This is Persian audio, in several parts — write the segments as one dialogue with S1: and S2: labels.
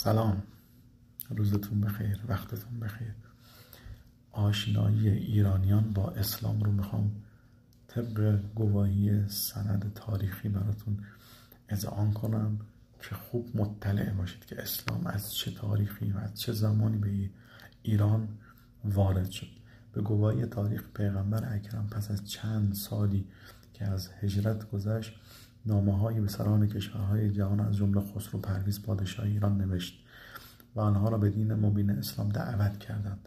S1: سلام، روزتون بخیر، وقتتون بخیر. آشنایی ایرانیان با اسلام رو میخوام طبق گواهی سند تاریخی براتون اذعان کنم که خوب مطلع باشید که اسلام از چه تاریخی و از چه زمانی به ایران وارد شد. به گواهی تاریخ پیغمبر اکرم پس از چند سالی که از هجرت گذشت نامه‌هایی به سران کشورهای جهان از جمله خسرو پرویز پادشاه ایران نوشت و آنها را به دین مبین اسلام دعوت کردند.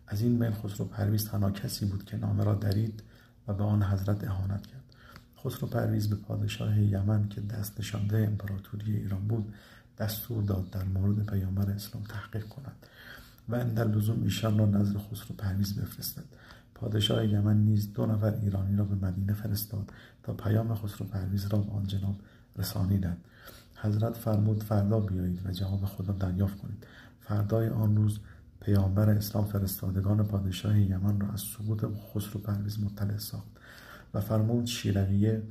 S1: از این بین خسرو پرویز تنها کسی بود که نامه را درید و به آن حضرت اهانت کرد. خسرو پرویز به پادشاه یمن که دست نشانده امپراتوری ایران بود دستور داد در مورد پیامبر اسلام تحقیق کند و اندر لزوم ایشان را نزد خسرو پرویز بفرستد. پادشاه یمن نیز 2 نفر ایرانی را به مدینه فرستاد تا پیام خسرو پرویز را به آن جناب رسانیدند. حضرت فرمود فردا بیایید و جواب خود را دریافت کنید. فردای آن روز پیامبر اسلام فرستادگان پادشاه یمن را از سقوط خسرو پرویز مطلع ساخت و فرمود شیرویه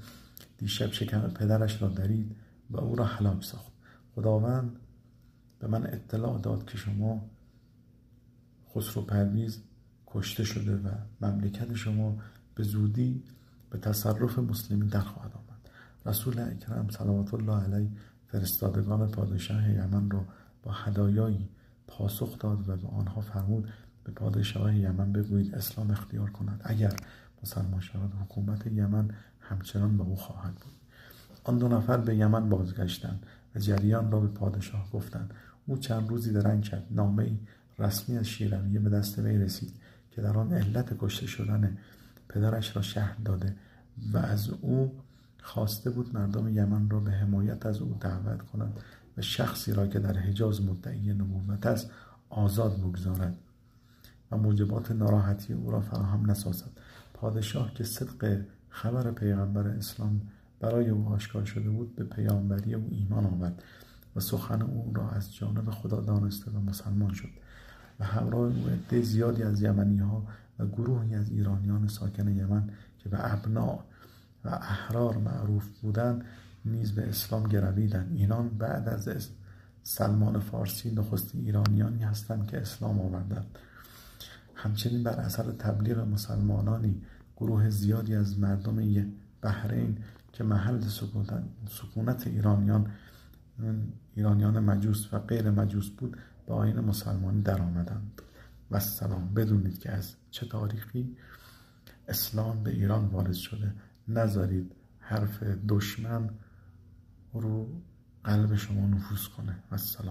S1: دیشب شکم پدرش را درید و او را هلاک ساخت. خداوند به من اطلاع داد که شما خسرو پرویز کشته شده و مملکت شما به زودی به تصرف مسلمین در خواهد آمد. رسول اکرم صلوات الله علیه فرستادگان پادشاه یمن را با هدایایی پاسخ داد و به آنها فرمود به پادشاه یمن بگویید اسلام اختیار کند. اگر مسلمان شود حکومت یمن همچنان به او خواهد بود. آن 2 نفر به یمن بازگشتند و جریان را به پادشاه گفتند. او چند روزی درنگ کرد. نامه‌ای رسمی از شیرویه به دست وی رسید که در آن علت کشته شدن پدرش را شرح داده و از او خواسته بود مردم یمن را به حمایت از او دعوت کند و شخصی را که در حجاز مدعی نبوت است آزاد بگذارد و موجبات ناراحتی او را فراهم نسازد. پادشاه که صدق خبر پیغمبر اسلام برای او آشکار شده بود به پیامبری او ایمان آورد و سخن او را از جانب خدا دانسته و مسلمان شد و همراه او عده زیادی از یمنی‌ها و گروهی از ایرانیان ساکن یمن که به ابناء و احرار معروف بودند نیز به اسلام گرویدند. اینان بعد از سلمان فارسی نخستین ایرانیانی هستند که اسلام آوردند. همچنین بر اثر تبلیغ مسلمانانی گروه زیادی از مردم بحرین که محل سکونت ایرانیان مجوس و غیر مجوس بود به آیین مسلمانی در آمدند. و سلام. بدونید که از چه تاریخی اسلام به ایران وارد شده. نذارید حرف دشمن رو قلب شما نفوذ کنه. و سلام.